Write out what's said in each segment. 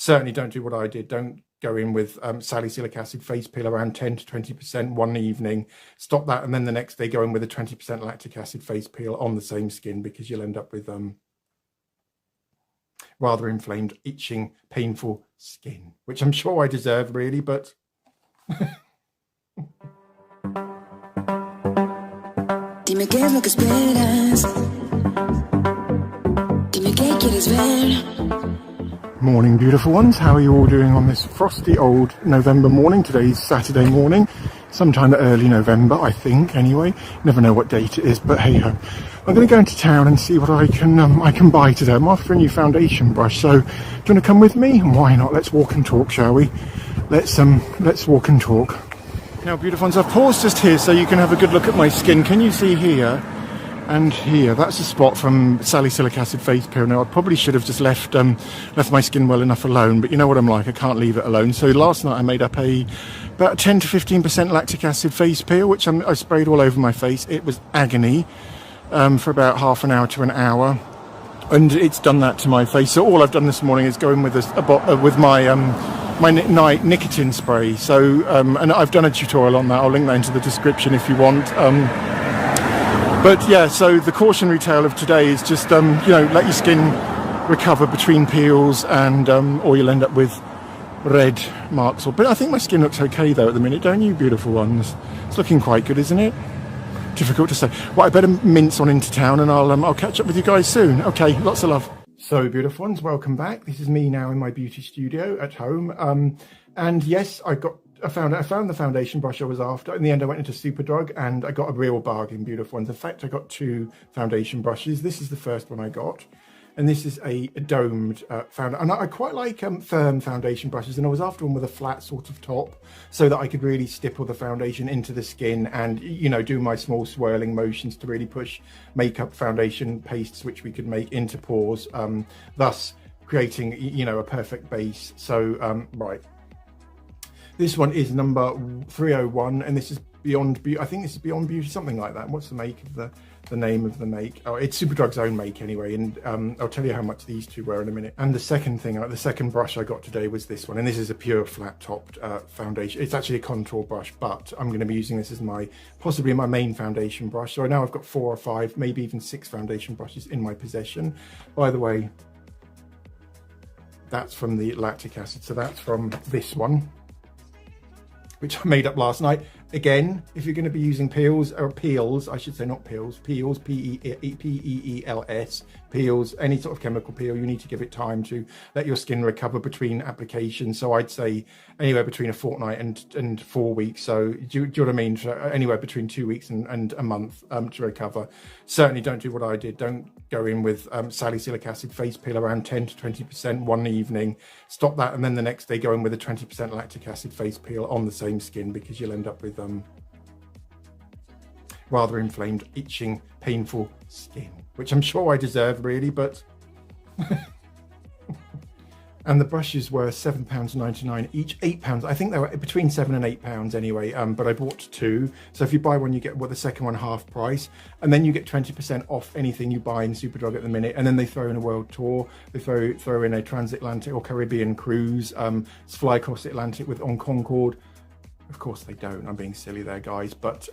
Certainly don't do what I did. Don't go in with salicylic acid face peel around 10 to 20% one evening. Stop that, and then the next day go in with a 20% lactic acid face peel on the same skin, because you'll end up with rather inflamed, itching, painful skin, which I'm sure I deserve, really, but... Dime qué es lo que esperas. Dime qué quieres ver. Morning, beautiful ones. How are you all doing on this frosty old November morning? Today's Saturday morning, sometime early November, I think, anyway. Never know what date it is, but hey ho. I'm going to go into town and see what I can buy today. I'm after a new foundation brush, so do you want to come with me? Why not? Let's walk and talk, shall we? Let's walk and talk. Now, beautiful ones, I've paused just here so you can have a good look at my skin. Can you see here and here? That's a spot from salicylic acid face peel. Now, I probably should have just left my skin well enough alone, but you know what I'm like, I can't leave it alone. So last night I made up about 10 to 15% lactic acid face peel, which I sprayed all over my face. It was agony for about half an hour to an hour, and it's done that to my face. So all I've done this morning is go in with my night nicotine spray. So and I've done a tutorial on that. I'll link that into the description if you want. But yeah, so the cautionary tale of today is just let your skin recover between peels, and or you'll end up with red marks. But I think my skin looks okay though at the minute, don't you, beautiful ones? It's looking quite good, isn't it? Difficult to say. Well, I better mince on into town, and I'll catch up with you guys soon. Okay, lots of love. So, beautiful ones, welcome back. This is me now in my beauty studio at home. And yes, I found the foundation brush I was after. In the end, I went into Superdrug and I got a real bargain, beautiful ones. In fact, I got two foundation brushes. This is the first one I got, and this is a domed foundation. And I quite like firm foundation brushes, and I was after one with a flat sort of top so that I could really stipple the foundation into the skin and, do my small swirling motions to really push makeup foundation pastes, which we could make into pores, thus creating, a perfect base. So, right. This one is number 301, and this is Beyond Beauty. I think this is Beyond Beauty, something like that. What's the make of the name of the make? Oh, it's Superdrug's own make anyway, and I'll tell you how much these two were in a minute. And the second brush I got today was this one, and this is a pure flat-topped foundation. It's actually a contour brush, but I'm going to be using this as possibly my main foundation brush. So now I've got 4 or 5, maybe even 6 foundation brushes in my possession. By the way, that's from the lactic acid, so that's from this one, which I made up last night. Again, if you're going to be using peels, I should say, not peels, peels, P-E-E-L-S, peels, any sort of chemical peel, you need to give it time to let your skin recover between applications. So I'd say anywhere between a fortnight and 4 weeks. So do you know what I mean? So anywhere between 2 weeks and a month to recover. Certainly don't do what I did. Don't go in with salicylic acid face peel around 10 to 20% one evening. Stop that, and then the next day go in with a 20% lactic acid face peel on the same skin, because you'll end up with rather inflamed, itching, painful skin, which I'm sure I deserve, really, but... And the brushes were £7.99 each, £8. I think they were between £7 and £8 anyway, but I bought 2. So if you buy one, you get the second one half price, and then you get 20% off anything you buy in Superdrug at the minute. And then they throw in a world tour, they throw in a transatlantic or Caribbean cruise, fly across the Atlantic on Concorde. Of course they don't, I'm being silly there, guys, but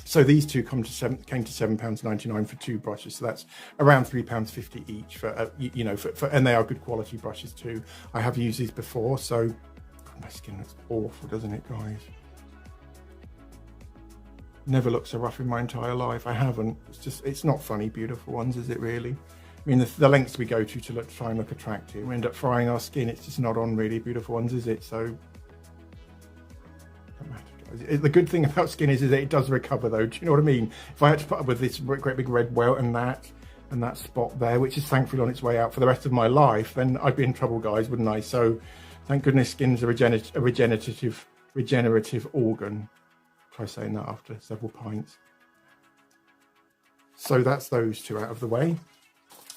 so these two came to £7.99 for 2 brushes, so that's around £3.50 each for and they are good quality brushes too. I have used these before, so my skin looks awful, doesn't it, guys? Never looked so rough in my entire life. I haven't. It's not funny, beautiful ones, is it really? I mean, the lengths we go to try and look attractive, we end up frying our skin. It's just not on, really, beautiful ones, is it? So the good thing about skin is that it does recover, though. Do you know what I mean? If I had to put up with this great big red welt and that spot there, which is thankfully on its way out for the rest of my life, then I'd be in trouble, guys, wouldn't I? So thank goodness skin's a regenerative organ. Try saying that after several pints. So that's those two out of the way.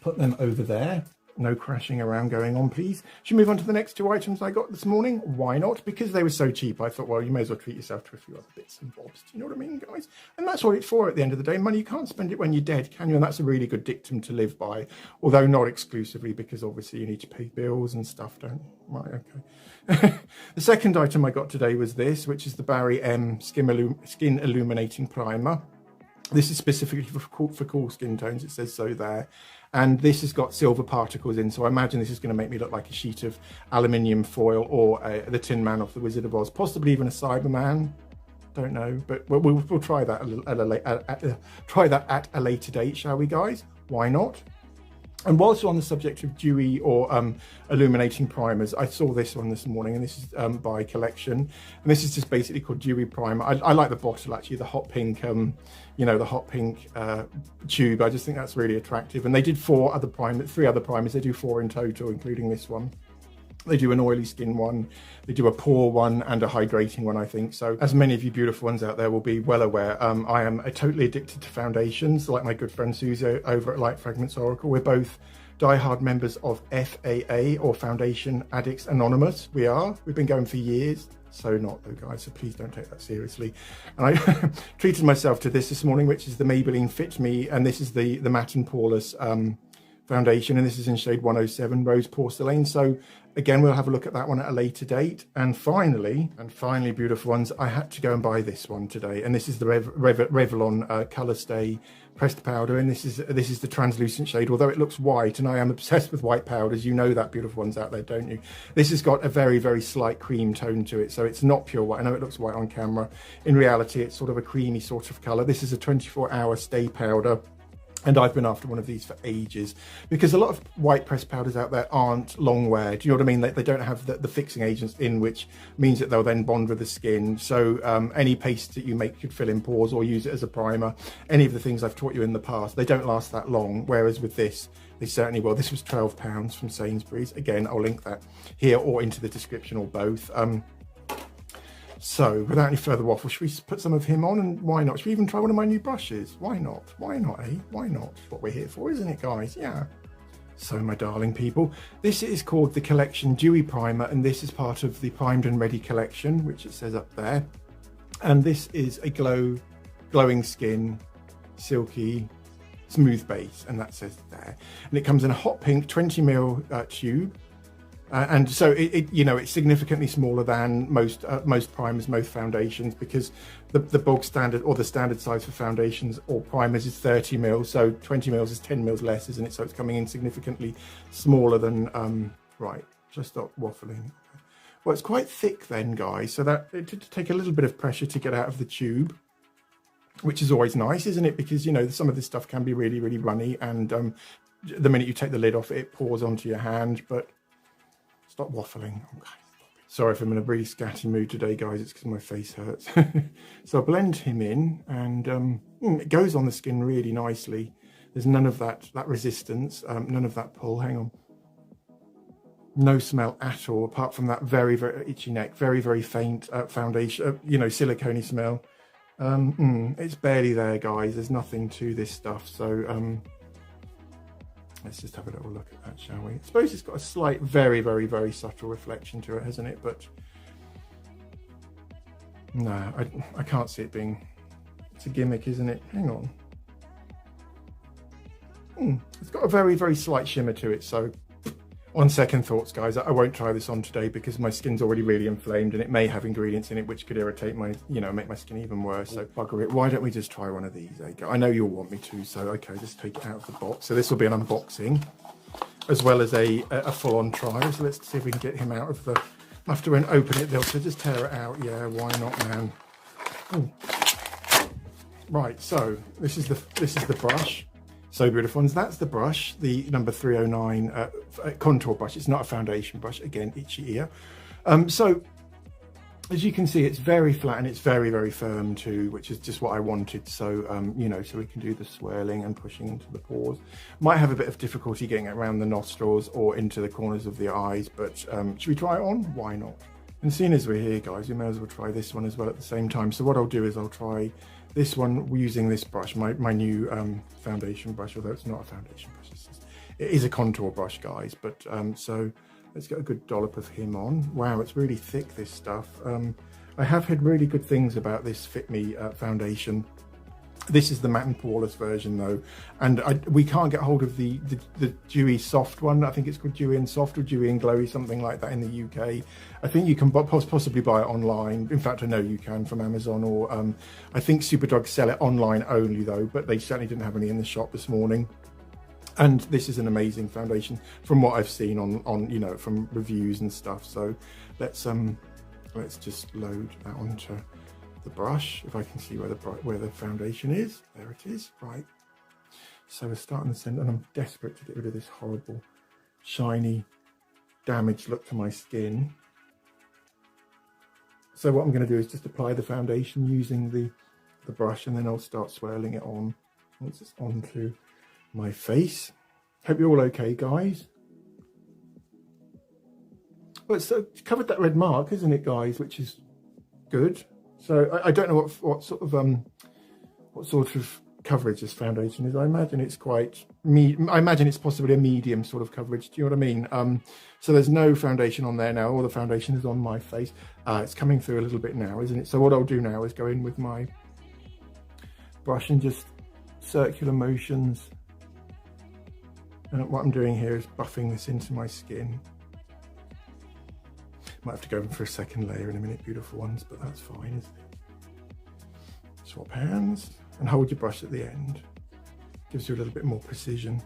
Put them over there. No crashing around going on, please. Should we move on to the next two items I got this morning? Why not? Because they were so cheap, I thought, well, you may as well treat yourself to a few other bits and bobs. Do you know what I mean, guys? And that's what it's for at the end of the day. Money, you can't spend it when you're dead, can you? And that's a really good dictum to live by, although not exclusively, because obviously you need to pay bills and stuff, don't you? Right, okay. The second item I got today was this, which is the Barry M Skin Illuminating Primer. This is specifically for cool skin tones, it says so there. And this has got silver particles in, so I imagine this is going to make me look like a sheet of aluminium foil or the Tin Man off The Wizard of Oz, possibly even a Cyberman. Don't know, but we'll try that at a later date, shall we, guys? Why not? And whilst we're on the subject of dewy or illuminating primers, I saw this one this morning, and this is by Collection, and this is just basically called Dewy Primer. I like the bottle, actually, the hot pink, you know, the hot pink tube. I just think that's really attractive. And they did three other primers. They do 4 in total, including this one. They do an oily skin one, they do a pore one, and a hydrating one, I think. So, as many of you beautiful ones out there will be well aware, I am totally addicted to foundations, like my good friend Susie over at Light Fragments Oracle. We're both diehard members of FAA, or Foundation Addicts Anonymous. We've been going for years. So not though, guys, so please don't take that seriously. And I treated myself to this morning, which is the Maybelline Fit Me, and this is the matte and poreless foundation, and this is in shade 107 Rose Porcelain. So again, we'll have a look at that one at a later date. And finally, beautiful ones, I had to go and buy this one today, and this is the Revlon Colorstay pressed powder, and this is the translucent shade, although it looks white, and I am obsessed with white powders. You know that, beautiful ones out there, don't you? This has got a very, very slight cream tone to it, so it's not pure white. I know it looks white on camera. In reality, it's sort of a creamy sort of color. This is a 24-hour stay powder. And I've been after one of these for ages, because a lot of white pressed powders out there aren't long wear. Do you know what I mean? They don't have the fixing agents in, which means that they'll then bond with the skin. So any paste that you make could fill in pores or use it as a primer. Any of the things I've taught you in the past, they don't last that long. Whereas with this, they certainly will. This was £12 from Sainsbury's. Again, I'll link that here or into the description, or both. So, without any further waffle, should we put some of him on? And why not? Should we even try one of my new brushes? Why not? Why not, eh? Why not? That's what we're here for, isn't it, guys? Yeah. So, my darling people, this is called the Collection Dewy Primer, and this is part of the Primed and Ready collection, which it says up there. And this is a glowing skin, silky, smooth base, and that says there. And it comes in a hot pink 20ml tube. And so it's significantly smaller than most primers, most foundations, because the bog standard, or the standard size for foundations or primers, is 30ml. So 20ml is 10ml less, isn't it? So it's coming in significantly smaller than right. Just stop waffling. Well, it's quite thick then, guys. So that it did take a little bit of pressure to get out of the tube, which is always nice, isn't it? Because, you know, some of this stuff can be really, really runny, and the minute you take the lid off, it pours onto your hand. But stop waffling. Okay. Sorry if I'm in a really scatty mood today, guys. It's because my face hurts. So I blend him in, and it goes on the skin really nicely. There's none of that resistance, none of that pull. Hang on. No smell at all, apart from that very, very itchy neck, very, very faint foundation, silicone-y smell. It's barely there, guys. There's nothing to this stuff. So let's just have a little look at that, shall we? I suppose it's got a slight, very, very, very subtle reflection to it, hasn't it? But no, I can't see it being... It's a gimmick, isn't it? Hang on. It's got a very, very slight shimmer to it, so... On second thoughts, guys, I won't try this on today because my skin's already really inflamed, and it may have ingredients in it which could irritate my, make my skin even worse. So bugger it. Why don't we just try one of these? I know you'll want me to, so okay, just take it out of the box. So this will be an unboxing as well as a full-on try. So let's see if we can get him out of the... I have to open it, so just tear it out. Yeah, why not, man? Ooh. Right, so this is the brush. So beautiful ones, that's the brush, the number 309 contour brush. It's not a foundation brush, again, itchy ear. So as you can see, it's very flat and it's very, very firm too, which is just what I wanted. So, so we can do the swirling and pushing into the pores. Might have a bit of difficulty getting it around the nostrils or into the corners of the eyes, but should we try it on? Why not? And seeing as we're here, guys, we may as well try this one as well at the same time. So what I'll do is I'll try this one using this brush, my new foundation brush, although it's not a foundation brush. It is a contour brush, guys, but so let's get a good dollop of him on. Wow, it's really thick, this stuff. I have heard really good things about this Fit Me foundation. This is the matte and poreless version though, and we can't get hold of the dewy soft one. I think it's called Dewy and Soft or Dewy and Glowy, something like that in the UK. I think you can possibly buy it online. In fact, I know you can from Amazon, or I think Superdrug sell it online only though, but they certainly didn't have any in the shop this morning. And this is an amazing foundation from what I've seen on you know, from reviews and stuff. So let's just load that onto the brush, if I can see where the foundation is. There it is. Right, so we're starting the center, and I'm desperate to get rid of this horrible shiny damaged look to my skin. So what I'm going to do is just apply the foundation using the brush, and then I'll start swirling it on once it's onto my face. Hope you're all okay, guys. Well, it's covered that red mark, isn't it, guys, which is good. So I don't know what sort of coverage this foundation is. I imagine it's I imagine it's possibly a medium sort of coverage. Do you know what I mean? So there's no foundation on there now. All the foundation is on my face. It's coming through a little bit now, isn't it? So what I'll do now is go in with my brush and just circular motions. And what I'm doing here is buffing this into my skin. Might have to go in for a second layer in a minute, beautiful ones, but that's fine, isn't it? Swap hands and hold your brush at the end. Gives you a little bit more precision.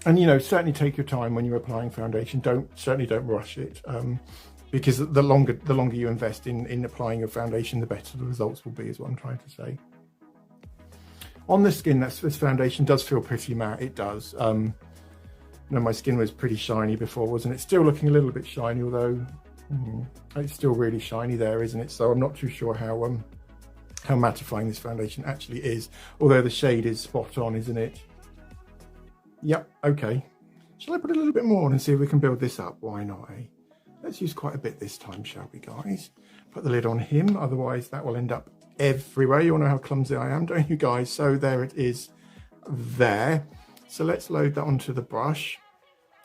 And you know, certainly take your time when you're applying foundation. Certainly don't rush it, because the longer you invest in applying your foundation, the better the results will be, is what I'm trying to say. On the skin, this foundation does feel pretty matte. It does. You know, my skin was pretty shiny before, wasn't it? Still looking a little bit shiny, although it's still really shiny there, isn't it? So I'm not too sure how mattifying this foundation actually is, although the shade is spot on, isn't it? Yep, okay. Shall I put a little bit more on and see if we can build this up? Why not, eh? Let's use quite a bit this time, shall we, guys? Put the lid on him, otherwise that will end up everywhere. You all know how clumsy I am, don't you, guys? So there it is there. So let's load that onto the brush.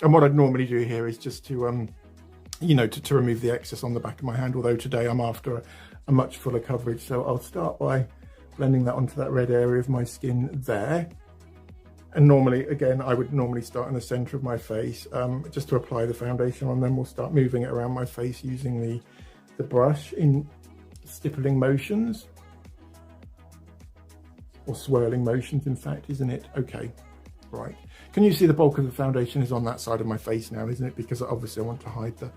And what I'd normally do here is just to, you know, to remove the excess on the back of my hand, although today I'm after a much fuller coverage. So I'll start by blending that onto that red area of my skin there. And normally, again, I would normally start in the center of my face, just to apply the foundation on, then we'll start moving it around my face using the brush in stippling motions. Or swirling motions, in fact, isn't it? Okay. Right, can you see the bulk of the foundation is on that side of my face now, isn't it? Because obviously I want to hide the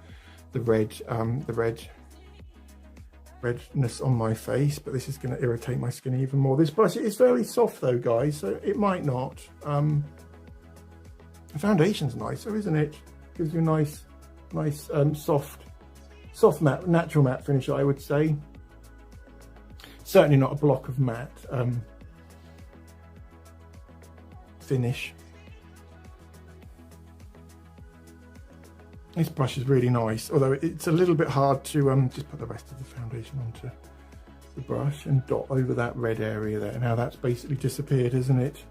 redness on my face, but this is going to irritate my skin even more. This brush is very soft though, guys, so it might not. The foundation's nicer, isn't it? Gives you a nice soft matte, natural matte finish, I would say. Certainly not a block of matte. Finish. This brush is really nice, although it's a little bit hard to just put the rest of the foundation onto the brush and dot over that red area there. Now that's basically disappeared, isn't it?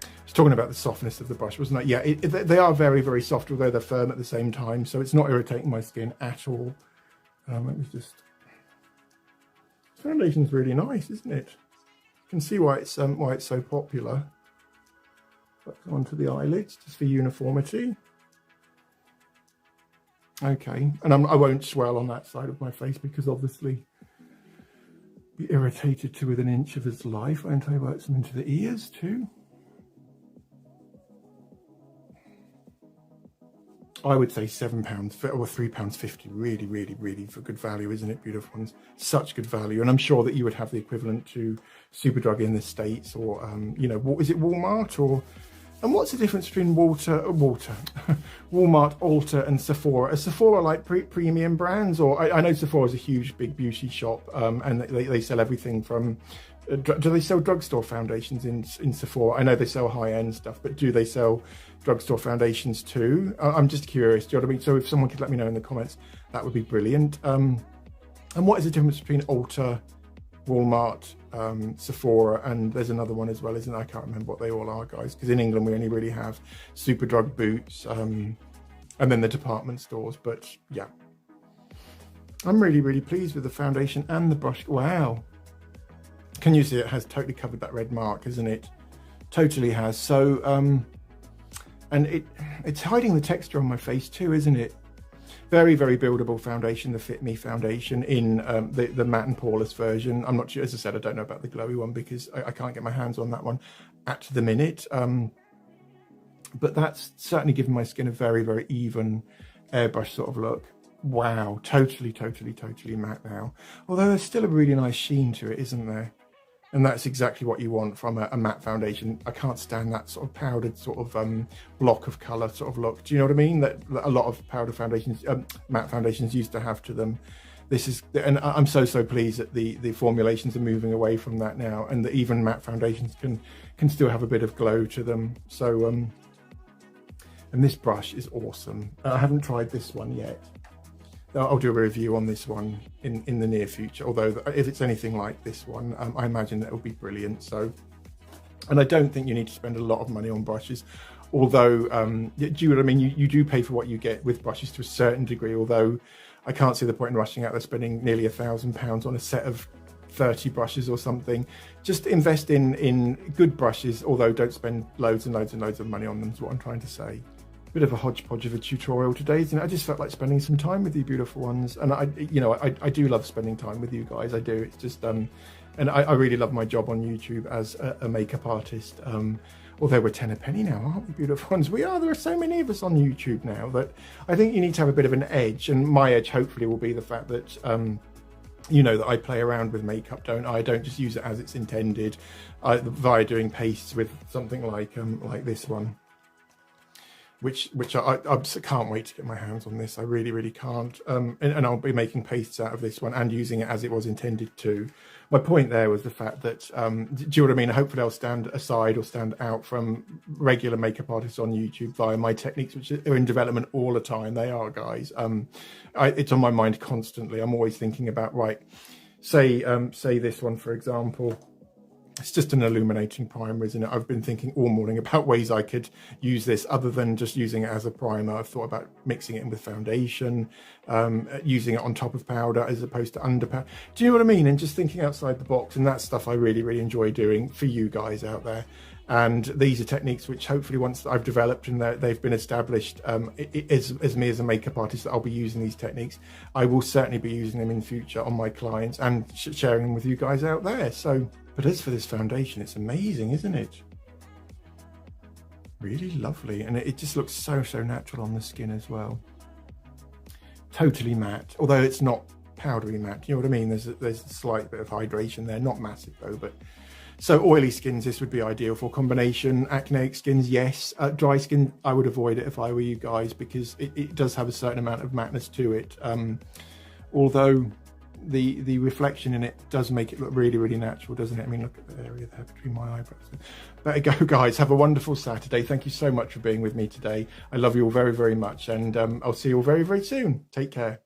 I was talking about the softness of the brush, wasn't I? Yeah, they are very, very soft, although they're firm at the same time, so it's not irritating my skin at all. Let me just... This foundation's really nice, isn't it? You can see why it's so popular. Onto the eyelids just for uniformity. Okay, and I won't swirl on that side of my face because obviously be irritated to within an inch of his life. Won't I work some into the ears too? I would say £7 or £3.50. Really for good value, isn't it, beautiful ones? Such good value, and I'm sure that you would have the equivalent to Superdrug in the States, or you know, is it Walmart or? And what's the difference between Walmart, Ulta, and Sephora? Are Sephora like premium brands, or I know Sephora is a huge, big beauty shop, and they sell everything from. Do they sell drugstore foundations in Sephora? I know they sell high-end stuff, but do they sell drugstore foundations too? I'm just curious. Do you know what I mean? So if someone could let me know in the comments, that would be brilliant. And what is the difference between Ulta Walmart, Sephora, and there's another one as well, isn't there? I can't remember what they all are, guys, because in England we only really have Superdrug, Boots, and then the department stores. But yeah, I'm really, really pleased with the foundation and the brush. Wow. Can you see it has totally covered that red mark, isn't it? Totally has. So, and it's hiding the texture on my face too, isn't it? Very, very buildable foundation, the Fit Me foundation in the matte and poreless version. I'm not sure, as I said, I don't know about the glowy one because I can't get my hands on that one at the minute. But that's certainly given my skin a very, very even airbrush sort of look. Wow, totally, totally, totally matte now. Although there's still a really nice sheen to it, isn't there? And that's exactly what you want from a matte foundation. I can't stand that sort of powdered sort of block of colour sort of look. Do you know what I mean? That a lot of powder foundations, matte foundations used to have to them. This is, and I'm so pleased that the formulations are moving away from that now, and that even matte foundations can still have a bit of glow to them. So, and this brush is awesome. I haven't tried this one yet. I'll do a review on this one in the near future, although if it's anything like this one, I imagine that will be brilliant. So, and I don't think you need to spend a lot of money on brushes, although do you know what I mean? You do pay for what you get with brushes to a certain degree, although I can't see the point in rushing out there spending nearly £1,000 on a set of 30 brushes or something. Just invest in good brushes, although don't spend loads and loads and loads of money on them, is what I'm trying to say. Bit of a hodgepodge of a tutorial today, isn't it? I just felt like spending some time with you beautiful ones, and I do love spending time with you guys. I do. It's just and I really love my job on YouTube as a makeup artist. Although we're 10 a penny now, aren't we, beautiful ones? We are. There are so many of us on YouTube now that I think you need to have a bit of an edge, and my edge hopefully will be the fact that you know, that I play around with makeup, don't I? I don't just use it as it's intended via doing pastes with something like this one. Which I can't wait to get my hands on this. I really can't. And I'll be making pastes out of this one and using it as it was intended to. My point there was the fact that, do you know what I mean? Hopefully I'll stand aside or stand out from regular makeup artists on YouTube via my techniques, which are in development all the time. They are, guys. It's on my mind constantly. I'm always thinking about, right, say this one, for example. It's just an illuminating primer, isn't it? I've been thinking all morning about ways I could use this other than just using it as a primer. I've thought about mixing it in with foundation, using it on top of powder as opposed to under powder. Do you know what I mean? And just thinking outside the box, and that's stuff I really enjoy doing for you guys out there. And these are techniques which hopefully once I've developed and they've been established, as me as a makeup artist, that I'll be using these techniques. I will certainly be using them in future on my clients and sharing them with you guys out there. So, but as for this foundation, it's amazing, isn't it? Really lovely, and it just looks so natural on the skin as well. Totally matte, although it's not powdery matte. You know what I mean? There's a slight bit of hydration there, not massive though, but. So oily skins, this would be ideal for. Combination acneic skins, yes. Dry skin, I would avoid it if I were you guys, because it does have a certain amount of mateness to it. Although the reflection in it does make it look really natural, doesn't it? I mean, look at the area there between my eyebrows. Better go, guys. Have a wonderful Saturday. Thank you so much for being with me today. I love you all very much, and I'll see you all very soon. Take care.